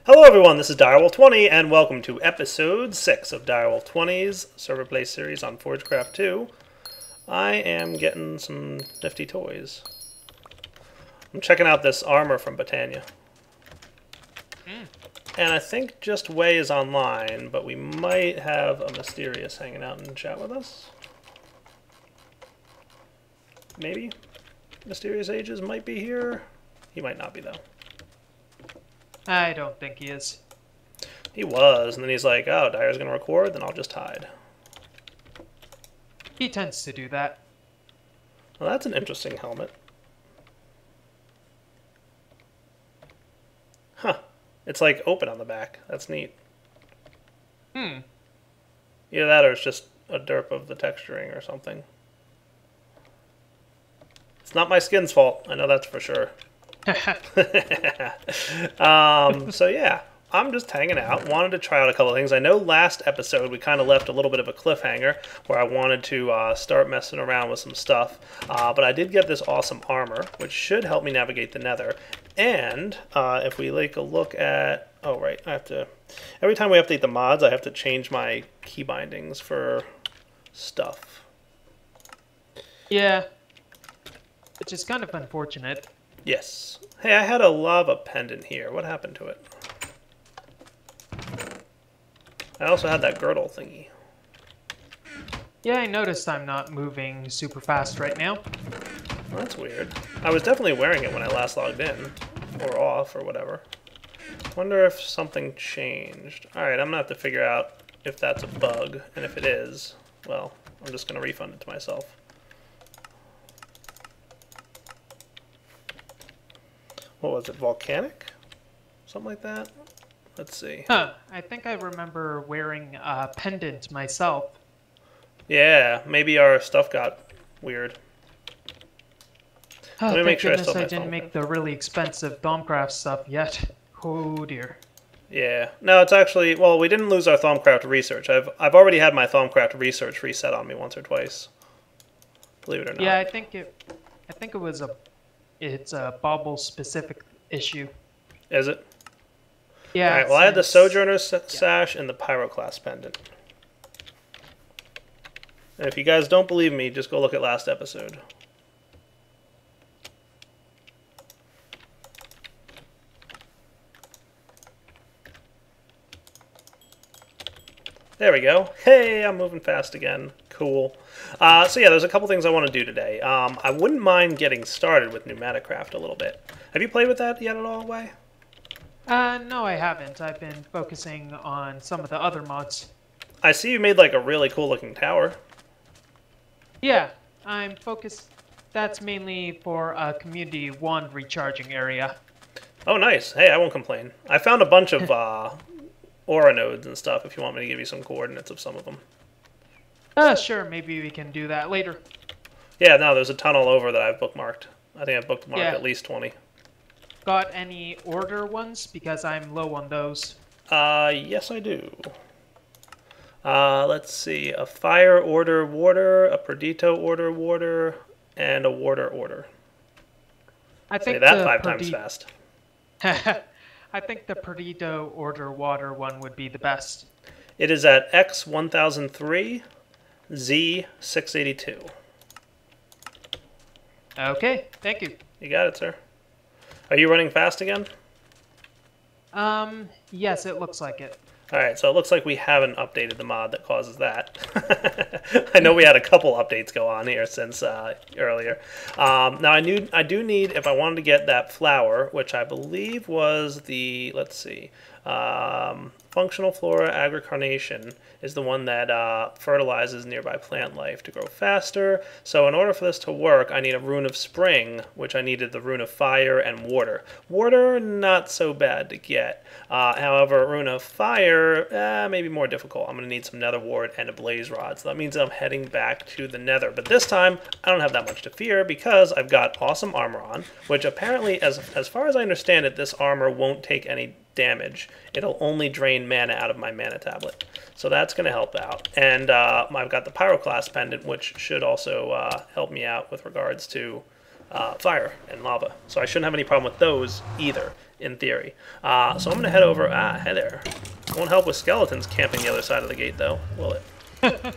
Hello everyone, this is Direwolf20 and welcome to episode 6 of Direwolf20's server play series on Forgecraft2. I am getting some nifty toys. I'm checking out this armor from Botania. And I think just Way is online, but we might have a Mysterious hanging out in chat with us. Maybe? Mysterious Ages might be here. He might not be though. I don't think he is. He was, and then he's like, oh, Dyer's gonna record, then I'll just hide. He tends to do that. Well, that's an interesting helmet. Huh. It's like open on the back. That's neat. Either that or it's just a derp of the texturing or something. It's not my skin's fault. I know that's for sure. So yeah, I'm just hanging out. Wanted to try out a couple of things. I know last episode we kind of left a little bit of a cliffhanger where I wanted to start messing around with some stuff, but I did get this awesome armor, which should help me navigate the Nether. And if we take a look at, oh right, I have to, every time we update the mods, I have to change my key bindings for stuff. Yeah, which is kind of unfortunate. Yes. Hey, I had a lava pendant here. What happened to it? I also had that girdle thingy. Yeah, I noticed I'm not moving super fast right now. Well, that's weird. I was definitely wearing it when I last logged in. Or off, or whatever. Wonder if something changed. Alright, I'm gonna have to figure out if that's a bug. And if it is, well, I'm just gonna refund it to myself. What was it, volcanic? Something like that? Let's see. Huh, I think I remember wearing a pendant myself. Yeah, maybe our stuff got weird. Oh, Let me thank make sure goodness I still I have didn't make the really expensive Thaumcraft stuff yet. Oh dear. Yeah. No, it's actually, well, we didn't lose our Thaumcraft research. I've already had my Thaumcraft research reset on me once or twice. Believe it or not. Yeah, I think it was it's a bauble specific issue. Is it? Yeah. Alright, well I had the Sojourner sash and the Pyroclast pendant. And if you guys don't believe me, just go look at last episode. There we go. Hey, I'm moving fast again. Cool. So yeah, there's a couple things I want to do today. I wouldn't mind getting started with Pneumaticraft a little bit. Have you played with that yet at all, Way? No, I haven't. I've been focusing on some of the other mods. I see you made like a really cool looking tower. Yeah, I'm focused. That's mainly for a Community 1 recharging area. Oh, nice. Hey, I won't complain. I found a bunch of aura nodes and stuff if you want me to give you some coordinates of some of them. Sure, maybe we can do that later. Yeah, no, there's a ton all over that I've bookmarked. I think I've bookmarked Yeah. at least 20. Got any order ones? Because I'm low on those. Yes I do. Let's see. A fire order warder, a Perdito order warder, and a warder order. I think Say that 5 times fast. I think the Perdido order water one would be the best. It is at X1003, Z682. Okay, thank you. You got it, sir. Are you running fast again? Yes, it looks like it. Alright, so it looks like we haven't updated the mod that causes that. I know we had a couple updates go on here since earlier. Now I do need, if I wanted to get that flower, which I believe was the, let's see, Functional Flora Agricarnation is the one that fertilizes nearby plant life to grow faster. So in order for this to work, I need a Rune of Spring, which I needed the Rune of Fire and Water. Water, not so bad to get. However, Rune of Fire, maybe more difficult. I'm going to need some Nether Wart and a Blaze Rod. So that means I'm heading back to the Nether. But this time, I don't have that much to fear because I've got awesome armor on, which apparently, as far as I understand it, this armor won't take any damage. It'll only drain mana out of my mana tablet. So that's going to help out. And I've got the Pyroclast pendant, which should also help me out with regards to fire and lava. So I shouldn't have any problem with those either, in theory. So I'm going to head over... hey there. Won't help with skeletons camping the other side of the gate, though, will it?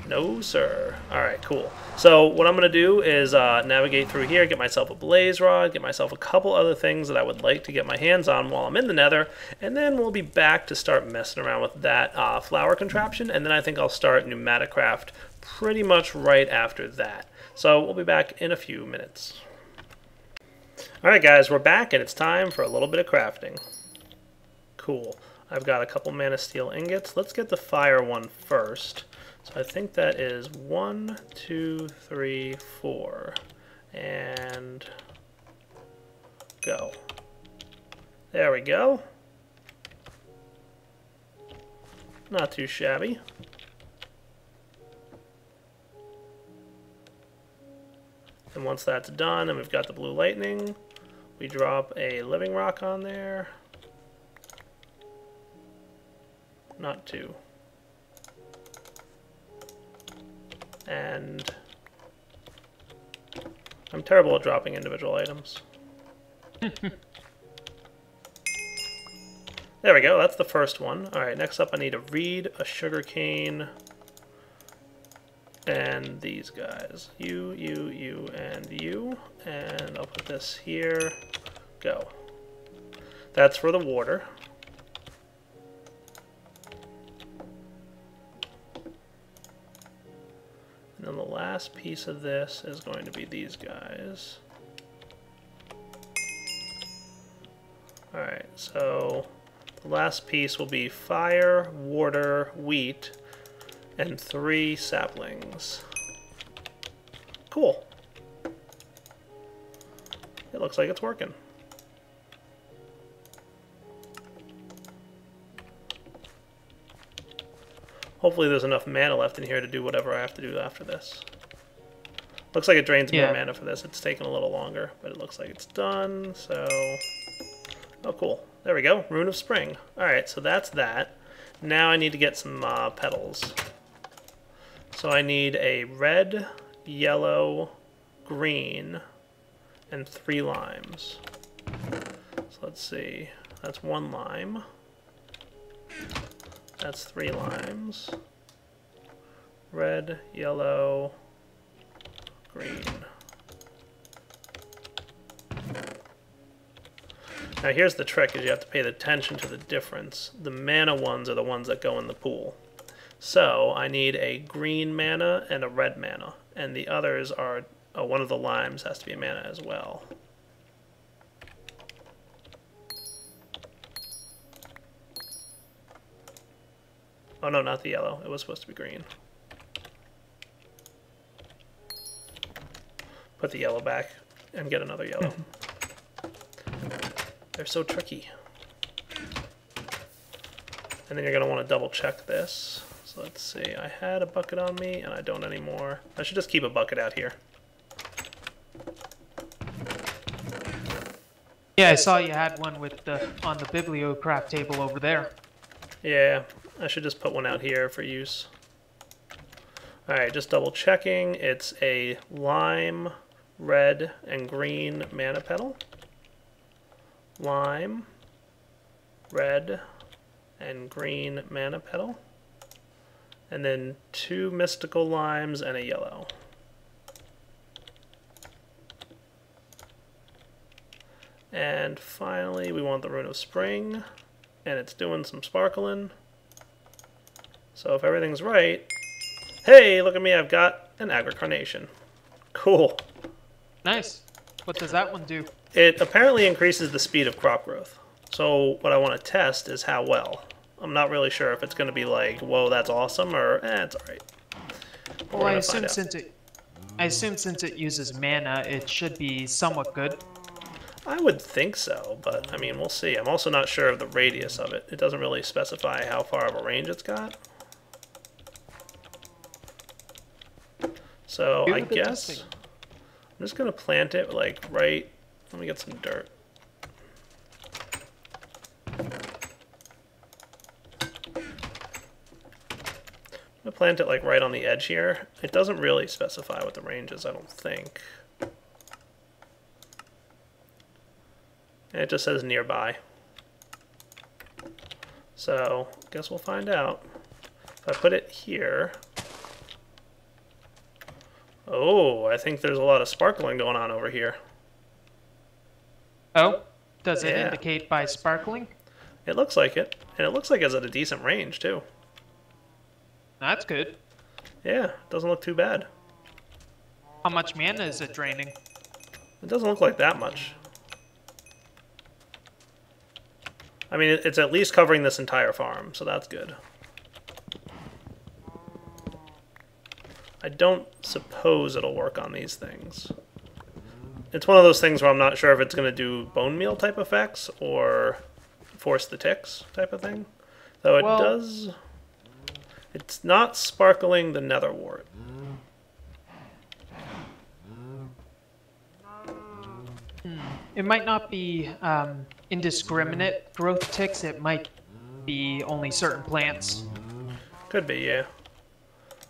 No, sir. Alright, cool. So what I'm going to do is navigate through here, get myself a blaze rod, get myself a couple other things that I would like to get my hands on while I'm in the nether, and then we'll be back to start messing around with that flower contraption, and then I think I'll start Pneumaticraft pretty much right after that. So we'll be back in a few minutes. Alright guys, we're back, and it's time for a little bit of crafting. Cool. I've got a couple mana steel ingots. Let's get the fire one first. So I think that is 1, 2, 3, 4. And go. There we go. Not too shabby. And once that's done and we've got the blue lightning, we drop a living rock on there. Not 2. And I'm terrible at dropping individual items. There we go, that's the first one. Alright, next up I need a reed, a sugarcane, and these guys. You, and you. And I'll put this here. Go. That's for the water. And then the last piece of this is going to be these guys. Alright, so the last piece will be fire, water, wheat, and 3 saplings. Cool. It looks like it's working. Hopefully there's enough mana left in here to do whatever I have to do after this. Looks like it drains more mana for this. It's taking a little longer, but it looks like it's done, so... Oh, cool. There we go. Rune of Spring. Alright, so that's that. Now I need to get some petals. So I need a red, yellow, green, and 3 limes. So let's see. That's 1 lime. That's 3 limes. Red, yellow, green. Now here's the trick, is you have to pay attention to the difference. The mana ones are the ones that go in the pool. So I need a green mana and a red mana. And the others are, one of the limes has to be a mana as well. Oh no, not the yellow. It was supposed to be green. Put the yellow back and get another yellow. They're so tricky. And then you're going to want to double check this. So let's see. I had a bucket on me and I don't anymore. I should just keep a bucket out here. Yeah, I saw you had one with the on the bibliocraft table over there. Yeah, I should just put one out here for use. Alright, just double checking. It's a lime, red, and green mana petal. Lime, red, and green mana petal. And then 2 mystical limes and a yellow. And finally, we want the Rune of Spring, and it's doing some sparkling. So if everything's right, hey, look at me, I've got an agricarnation. Cool. Nice. What does that one do? It apparently increases the speed of crop growth. So what I want to test is how well. I'm not really sure if it's going to be like, whoa, that's awesome, or it's alright. Well, I assume since it uses mana, it should be somewhat good. I would think so, but I mean, we'll see. I'm also not sure of the radius of it. It doesn't really specify how far of a range it's got. So I guess I'm just going to plant it like right... Let me get some dirt. I'm going to plant it like right on the edge here. It doesn't really specify what the range is, I don't think. And it just says nearby. So, guess we'll find out. If I put it here... Oh, I think there's a lot of sparkling going on over here. Oh? Does it indicate by sparkling? It looks like it. And it looks like it's at a decent range, too. That's good. Yeah, it doesn't look too bad. How much mana is it draining? It doesn't look like that much. I mean, it's at least covering this entire farm, so that's good. I don't suppose it'll work on these things. It's one of those things where I'm not sure if it's going to do bone meal type effects or force the ticks type of thing. Though it does... It's not sparkling the netherwort. It might not be indiscriminate growth ticks. It might be only certain plants. Could be, yeah.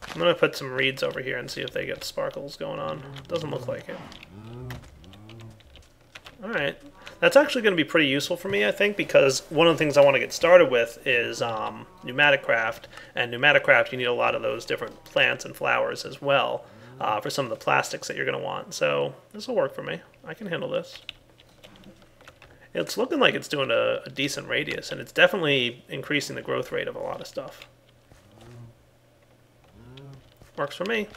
I'm going to put some reeds over here and see if they get sparkles going on. Doesn't look like it. Alright. That's actually going to be pretty useful for me, I think, because one of the things I want to get started with is pneumatic craft. And pneumatic craft, you need a lot of those different plants and flowers as well for some of the plastics that you're going to want. So this will work for me. I can handle this. It's looking like it's doing a decent radius, and it's definitely increasing the growth rate of a lot of stuff. Works for me.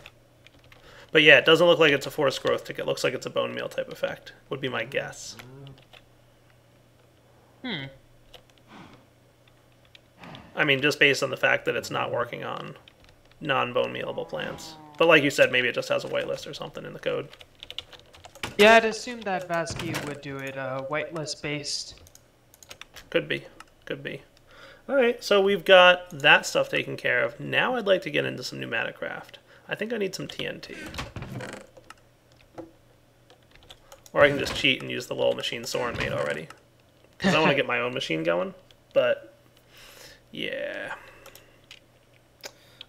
But yeah, it doesn't look like it's a forced growth tick. It looks like it's a bone meal type effect, would be my guess. I mean, just based on the fact that it's not working on non-bone mealable plants. But like you said, maybe it just has a whitelist or something in the code. Yeah, I'd assume that Vasky would do it whitelist based. Could be. Could be. Alright, so we've got that stuff taken care of. Now I'd like to get into some pneumatic craft. I think I need some TNT. Or I can just cheat and use the little machine Soren made already. Because I want to get my own machine going. But, yeah.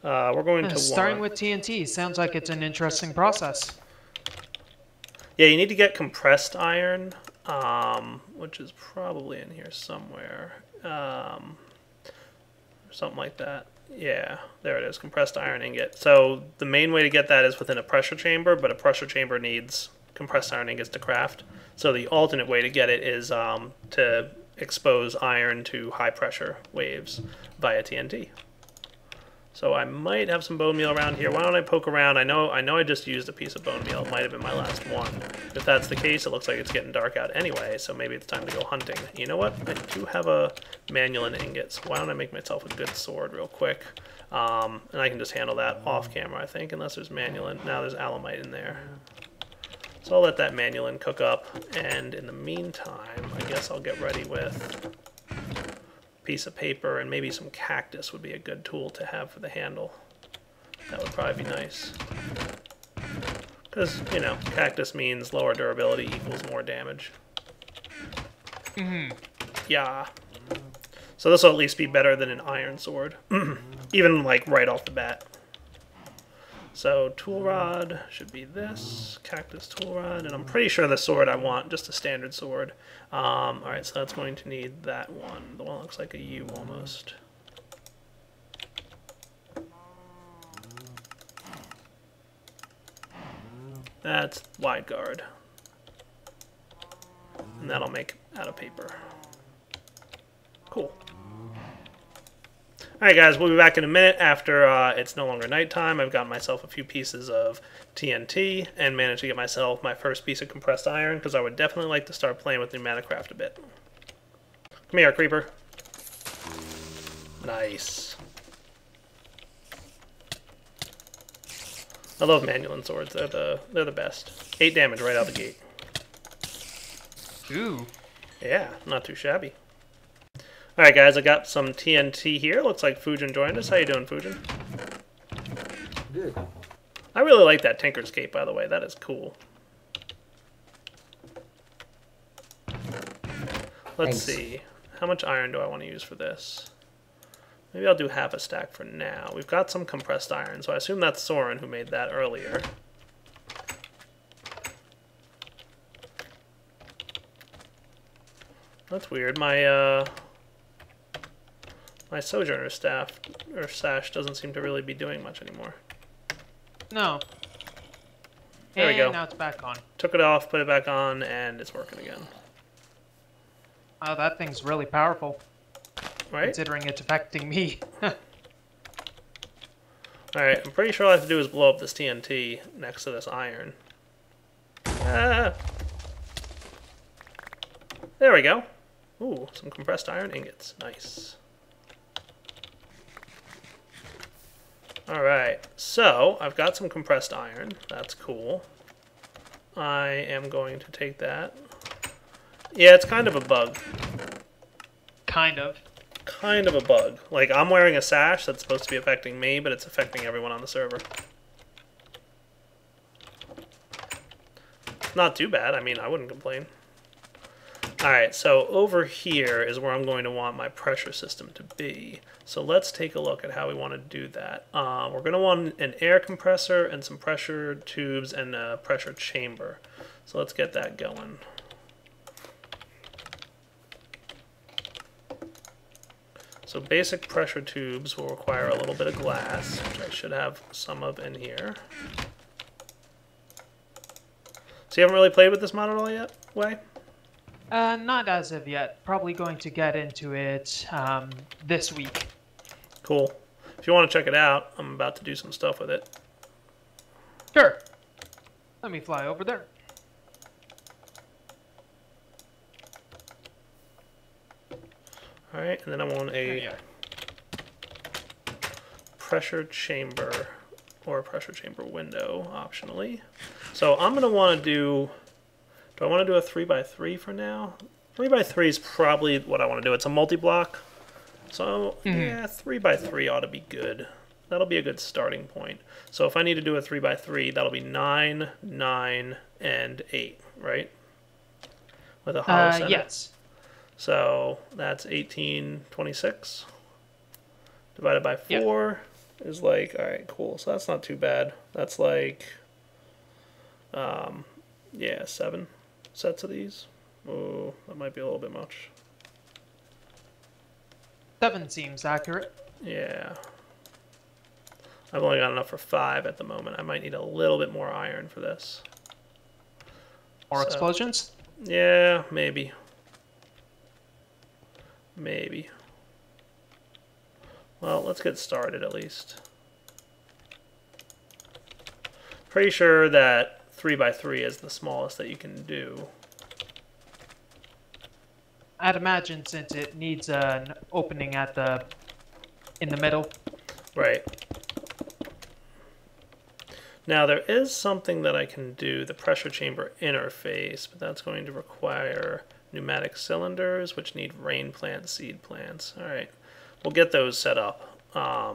We're going to starting with TNT sounds like it's an interesting process. Yeah, you need to get compressed iron, which is probably in here somewhere. Something like that. Yeah, there it is, compressed iron ingot. So the main way to get that is within a pressure chamber, but a pressure chamber needs compressed iron ingots to craft. So the alternate way to get it is to expose iron to high pressure waves via TNT. So I might have some bone meal around here. Why don't I poke around? I know I just used a piece of bone meal. It might have been my last one. If that's the case, it looks like it's getting dark out anyway, so maybe it's time to go hunting. You know what? I do have a manulin ingot, so why don't I make myself a good sword real quick? And I can just handle that off camera, I think, unless there's manulin. Now there's alamite in there. So I'll let that manulin cook up, and in the meantime, I guess I'll get ready with piece of paper, and maybe some cactus would be a good tool to have for the handle. That would probably be nice. Because, you know, cactus means lower durability equals more damage. Yeah. So this will at least be better than an iron sword. Even, like, right off the bat. So, tool rod should be this. Cactus tool rod. And I'm pretty sure the sword I want, just a standard sword. Alright, so that's going to need that one. The one that looks like a U almost. That's wide guard. And that'll make out of paper. Cool. Alright guys, we'll be back in a minute after it's no longer nighttime. I've got myself a few pieces of TNT and managed to get myself my first piece of compressed iron, because I would definitely like to start playing with pneumatic craft a bit. Come here, creeper. Nice. I love manulin swords. They're the best. 8 damage right out the gate. Ooh. Yeah, not too shabby. Alright guys, I got some TNT here. Looks like Fujin joined us. How you doing, Fujin? Good. I really like that Tinker's Cape, by the way. That is cool. Let's see. How much iron do I want to use for this? Maybe I'll do half a stack for now. We've got some compressed iron, so I assume that's Soren who made that earlier. That's weird. My Sojourner staff, or sash, doesn't seem to really be doing much anymore. No. There we go. Now it's back on. Took it off, put it back on, and it's working again. Oh, that thing's really powerful. Right? Considering it's affecting me. Alright, I'm pretty sure all I have to do is blow up this TNT next to this iron. Ah! There we go. Ooh, some compressed iron ingots. Nice. Alright, so I've got some compressed iron. That's cool. I am going to take that. Yeah, it's kind of a bug. Kind of. Kind of a bug. Like, I'm wearing a sash that's supposed to be affecting me, but it's affecting everyone on the server. Not too bad. I mean, I wouldn't complain. Alright, so over here is where I'm going to want my pressure system to be. So let's take a look at how we want to do that. We're going to want an air compressor and some pressure tubes and a pressure chamber. So let's get that going. So basic pressure tubes will require a little bit of glass, which I should have some of in here. So you haven't really played with this mod at all yet, Way? Not as of yet. Probably going to get into it this week. Cool. If you want to check it out, I'm about to do some stuff with it. Sure. Let me fly over there. Alright, and then I want a pressure chamber or a pressure chamber window, optionally. So I'm going to want to do I want to do a 3x3 for now? 3x3 is probably what I want to do. It's a multi-block. So, yeah, 3x3 ought to be good. That'll be a good starting point. So if I need to do a 3x3, that'll be 9, 9, and 8, right? With a hollow center. Yes. So that's 1826 divided by 4 is like, all right, cool. So that's not too bad. That's like, yeah, 7 sets of these. Oh, that might be a little bit much. 7 seems accurate. Yeah. I've only got enough for 5 at the moment. I might need a little bit more iron for this. More explosions? Yeah, maybe. Maybe. Well, let's get started at least. Pretty sure that 3x3 is the smallest that you can do. I'd imagine since it needs an opening at in the middle. Right. Now there is something that I can do, the pressure chamber interface, but that's going to require pneumatic cylinders, which need rain plant seed plants. Alright, we'll get those set up. I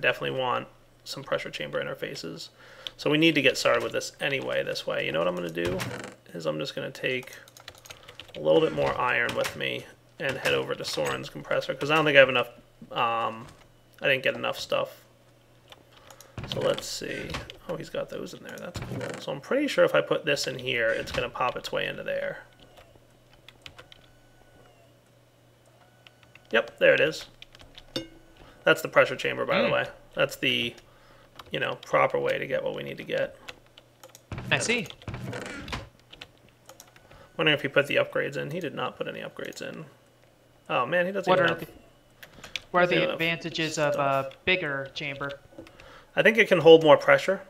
definitely want some pressure chamber interfaces. So we need to get started with this anyway this way. You know what I'm going to do? Is I'm just going to take a little bit more iron with me and head over to Soren's compressor, because I don't think I have enough, I didn't get enough stuff. So let's see. Oh, he's got those in there. That's cool. So I'm pretty sure if I put this in here, it's going to pop its way into there. Yep, there it is. That's the pressure chamber, by the way. That's the, you know, proper way to get what we need to get. I see. Wondering if he put the upgrades in. He did not put any upgrades in. Oh man, he doesn't even have... What are the advantages of a bigger chamber? I think it can hold more pressure.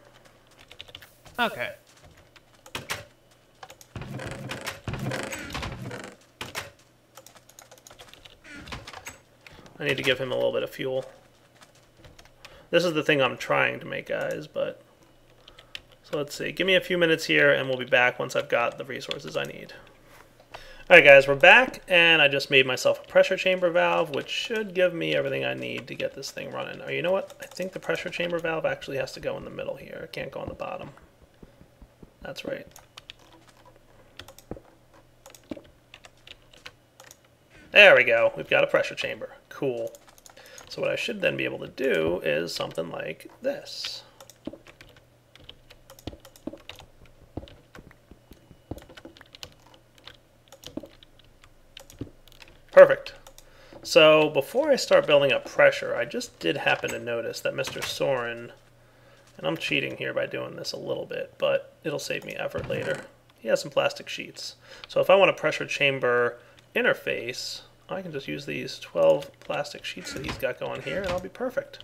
Okay. I need to give him a little bit of fuel. This is the thing I'm trying to make, guys, but... So let's see. Give me a few minutes here, and we'll be back once I've got the resources I need. Alright guys, we're back, and I just made myself a pressure chamber valve, which should give me everything I need to get this thing running. Oh, you know what? I think the pressure chamber valve actually has to go in the middle here. It can't go on the bottom. That's right. There we go. We've got a pressure chamber. Cool. So what I should then be able to do is something like this. Perfect. So before I start building up pressure, I just did happen to notice that Mr. Soren, and I'm cheating here by doing this a little bit, but it'll save me effort later. He has some plastic sheets. So if I want a pressure chamber interface, I can just use these 12 plastic sheets that he's got going here, and I'll be perfect.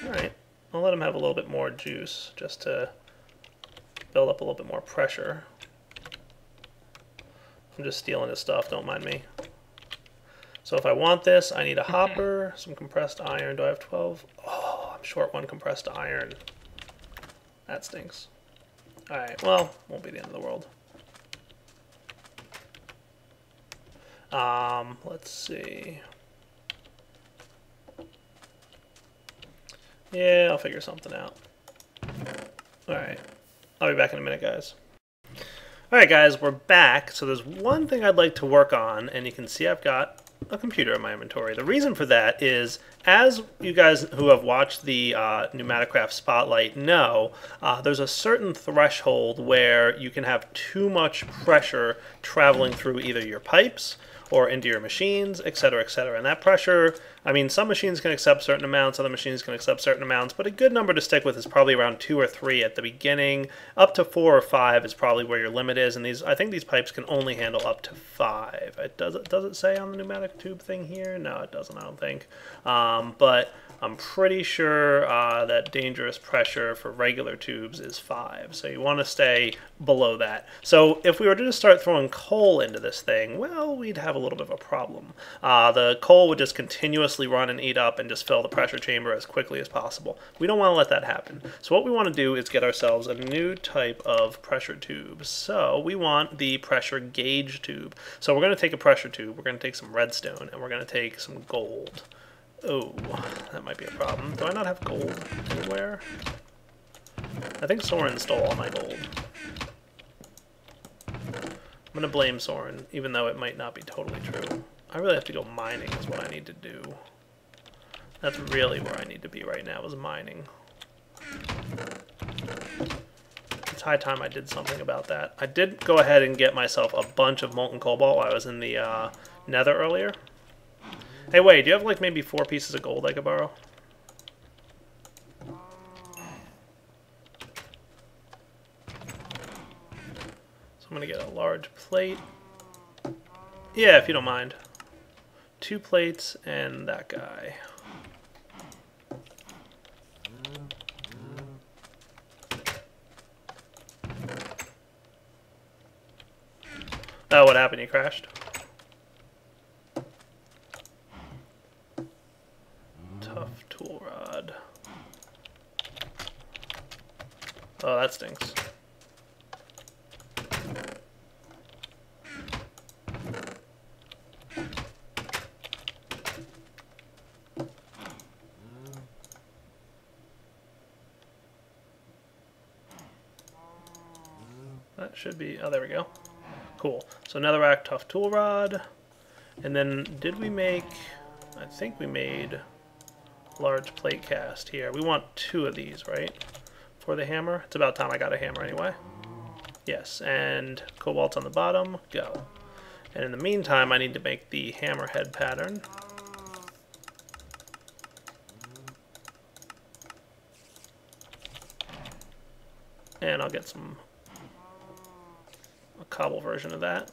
Alright, I'll let him have a little bit more juice, just to build up a little bit more pressure. I'm just stealing his stuff, don't mind me. So if I want this, I need a hopper, some compressed iron. Do I have 12? Oh, I'm short 1 compressed iron. That stinks. Alright, well, won't be the end of the world. Let's see. Yeah, I'll figure something out. Alright, I'll be back in a minute, guys. Alright guys, we're back. So there's one thing I'd like to work on, and you can see I've got a computer in my inventory. The reason for that is, as you guys who have watched the Pneumaticraft Spotlight know, there's a certain threshold where you can have too much pressure traveling through either your pipes or into your machines, etc., etc. And that pressure, I mean, some machines can accept certain amounts, other machines can accept certain amounts, but a good number to stick with is probably around 2 or 3 at the beginning. Up to 4 or 5 is probably where your limit is, and I think these pipes can only handle up to 5. Does it say on the pneumatic tube thing here? No, it doesn't, I don't think. But I'm pretty sure that dangerous pressure for regular tubes is 5, so you want to stay below that. So if we were to just start throwing coal into this thing, well, we'd have a little bit of a problem. The coal would just continuously run and eat up and just fill the pressure chamber as quickly as possible. We don't want to let that happen. So what we want to do is get ourselves a new type of pressure tube. So we want the pressure gauge tube. So we're going to take a pressure tube, we're going to take some redstone, and we're going to take some gold. Oh, that might be a problem. Do I not have gold anywhere? I think Soren stole all my gold. I'm going to blame Soren, even though it might not be totally true. I really have to go mining is what I need to do. That's really where I need to be right now, is mining. It's high time I did something about that. I did go ahead and get myself a bunch of molten cobalt while I was in the nether earlier. Hey, wait, do you have like maybe 4 pieces of gold I could borrow? So I'm gonna get a large plate. Yeah, if you don't mind. 2 plates and that guy. Oh, what happened? You crashed? Tough tool rod. Oh, that stinks. That should be, oh, there we go. Cool. So netherrack, tough tool rod. And then did we make, I think we made large plate cast here. We want 2 of these, right? For the hammer. It's about time I got a hammer anyway. Yes, and cobalt's on the bottom. Go. And in the meantime, I need to make the hammerhead pattern. And I'll get a cobble version of that.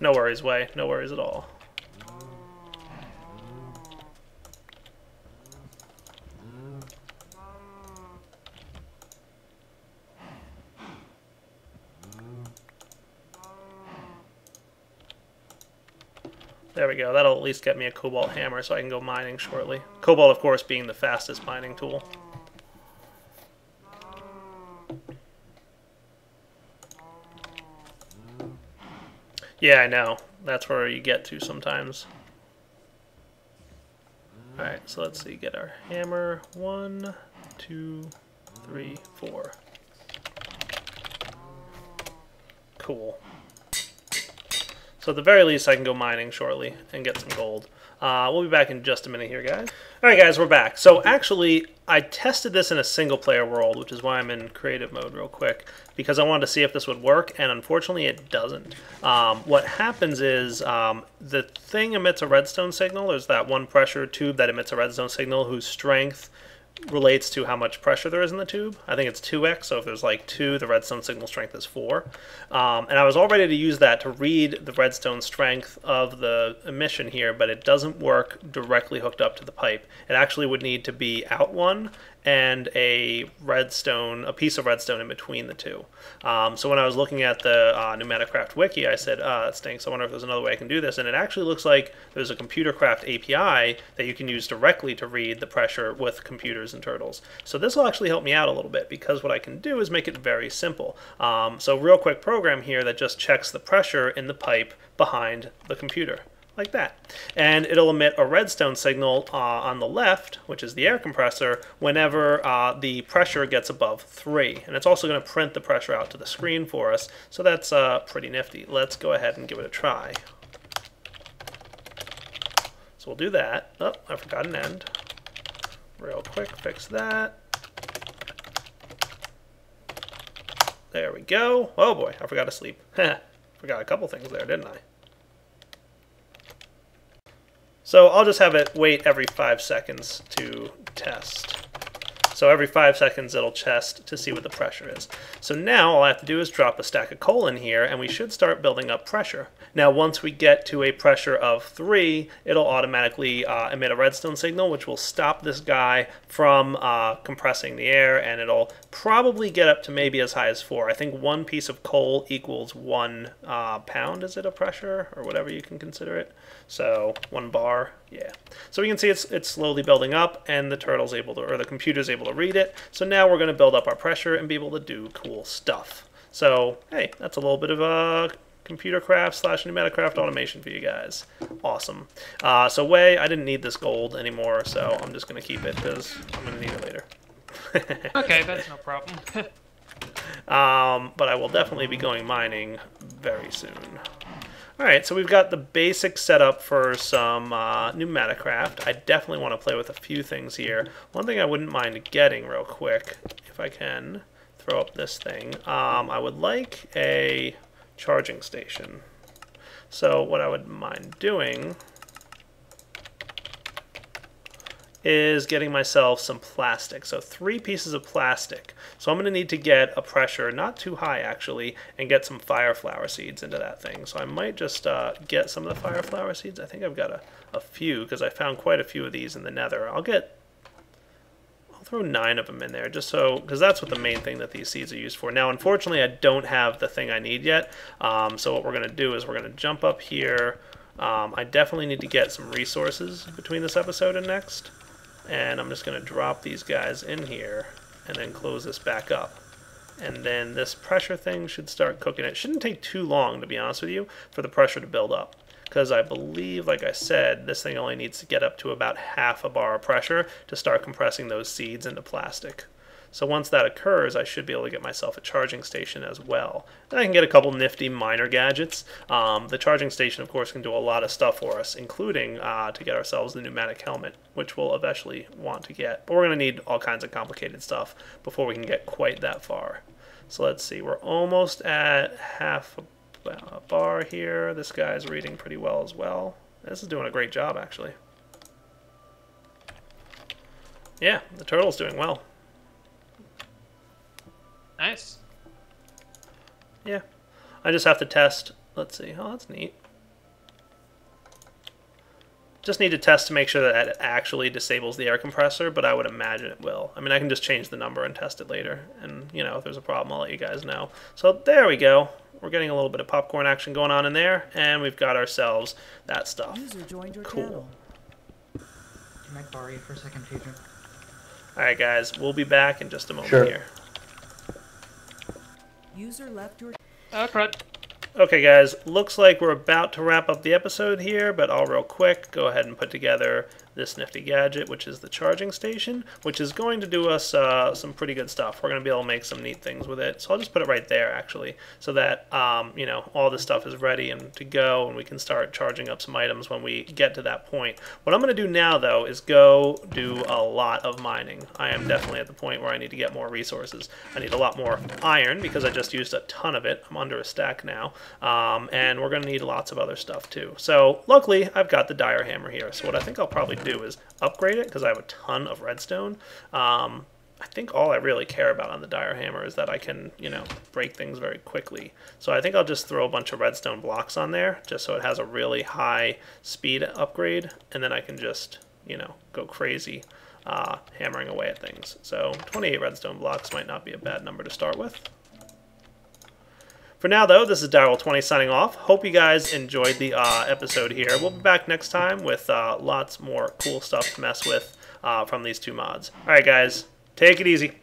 No worries, Way. No worries at all. There we go. That'll at least get me a cobalt hammer so I can go mining shortly. Cobalt, of course, being the fastest mining tool. Yeah, I know. That's where you get to sometimes. Alright, so let's see. Get our hammer. 1, 2, 3, 4. Cool. So at the very least, I can go mining shortly and get some gold. We'll be back in just a minute here, guys. Alright guys, we're back. So actually, I tested this in a single player world, which is why I'm in creative mode real quick, because I wanted to see if this would work, and unfortunately it doesn't. What happens is, the thing emits a redstone signal. There's that one pressure tube that emits a redstone signal whose strength relates to how much pressure there is in the tube. I think it's 2x, so if there's like 2, the redstone signal strength is 4. And I was all ready to use that to read the redstone strength of the emission here, but it doesn't work directly hooked up to the pipe. It actually would need to be out one and a piece of redstone in between the two. So when I was looking at the Pneumaticraft wiki, I said, that stinks. I wonder if there's another way I can do this. And it actually looks like there's a Computercraft API that you can use directly to read the pressure with computers and turtles. So this will actually help me out a little bit, because what I can do is make it very simple. So real quick program here that just checks the pressure in the pipe behind the computer. Like that. And it'll emit a redstone signal on the left, which is the air compressor, whenever the pressure gets above 3. And it's also going to print the pressure out to the screen for us, so that's pretty nifty. Let's go ahead and give it a try. So we'll do that. Oh, I forgot an end. Real quick, fix that. There we go. Oh boy, I forgot to sleep. Forgot a couple things there, didn't I? So I'll just have it wait every 5 seconds to test. So every 5 seconds it'll test to see what the pressure is. So now all I have to do is drop a stack of coal in here, and we should start building up pressure. Now once we get to a pressure of 3, it'll automatically emit a redstone signal, which will stop this guy from compressing the air, and it'll probably get up to maybe as high as 4. I think 1 piece of coal equals 1 pound, is it, of pressure, or whatever you can consider it. So 1 bar, yeah. So we can see it's slowly building up, and the turtle's able to, or the computer's able to read it. So now we're going to build up our pressure and be able to do cool stuff. So hey, that's a little bit of a Computercraft / Pneumaticraft automation for you guys. Awesome. So I didn't need this gold anymore, so I'm just going to keep it because I'm going to need it later. Okay, that's no problem. But I will definitely be going mining very soon. Alright, so we've got the basic setup for some Pneumaticraft. I definitely want to play with a few things here. One thing I wouldn't mind getting real quick, if I can throw up this thing, I would like a charging station. So what I would mind doing is getting myself some plastic. So 3 pieces of plastic. So I'm going to need to get a pressure, not too high actually, and get some fire flower seeds into that thing. So I might just get some of the fire flower seeds. I think I've got a few, because I found quite a few of these in the nether. I'll throw 9 of them in there, just so, because that's what the main thing that these seeds are used for. Now unfortunately I don't have the thing I need yet, so what we're going to do is we're going to jump up here. I definitely need to get some resources between this episode and next. And I'm just going to drop these guys in here and then close this back up. And then this pressure thing should start cooking. It shouldn't take too long, to be honest with you, for the pressure to build up. Because I believe, like I said, this thing only needs to get up to about half a bar of pressure to start compressing those seeds into plastic. So once that occurs, I should be able to get myself a charging station as well. And I can get a couple nifty minor gadgets. The charging station, of course, can do a lot of stuff for us, including to get ourselves the pneumatic helmet, which we'll eventually want to get. But we're going to need all kinds of complicated stuff before we can get quite that far. So let's see, we're almost at half a bar here. This guy's reading pretty well as well. This is doing a great job, actually. Yeah, the turtle's doing well. Nice. Yeah. I just have to test. Let's see. Oh, that's neat. Just need to test to make sure that it actually disables the air compressor, but I would imagine it will. I mean, I can just change the number and test it later. And, you know, if there's a problem, I'll let you guys know. So there we go. We're getting a little bit of popcorn action going on in there, and we've got ourselves that stuff. Cool. Can I borrow you for a second, Pedro? Alright, guys. We'll be back in just a moment here. User left your... Oh, crud. Okay, guys, looks like we're about to wrap up the episode here, but I'll real quick go ahead and put together this nifty gadget, which is the charging station, which is going to do us some pretty good stuff. We're going to be able to make some neat things with it. So I'll just put it right there, actually, so that, you know, all this stuff is ready and to go, and we can start charging up some items when we get to that point. What I'm going to do now, though, is go do a lot of mining. I am definitely at the point where I need to get more resources. I need a lot more iron because I just used a ton of it. I'm under a stack now, and we're going to need lots of other stuff too. So luckily I've got the dire hammer here, so what I think I'll probably do is upgrade it because I have a ton of redstone. I think all I really care about on the dire hammer is that I can, you know, break things very quickly. So I think I'll just throw a bunch of redstone blocks on there just so it has a really high speed upgrade, and then I can just, you know, go crazy hammering away at things. So 28 redstone blocks might not be a bad number to start with. For now, though, this is Daryl20 signing off. Hope you guys enjoyed the episode here. We'll be back next time with lots more cool stuff to mess with from these two mods. All right, guys, take it easy.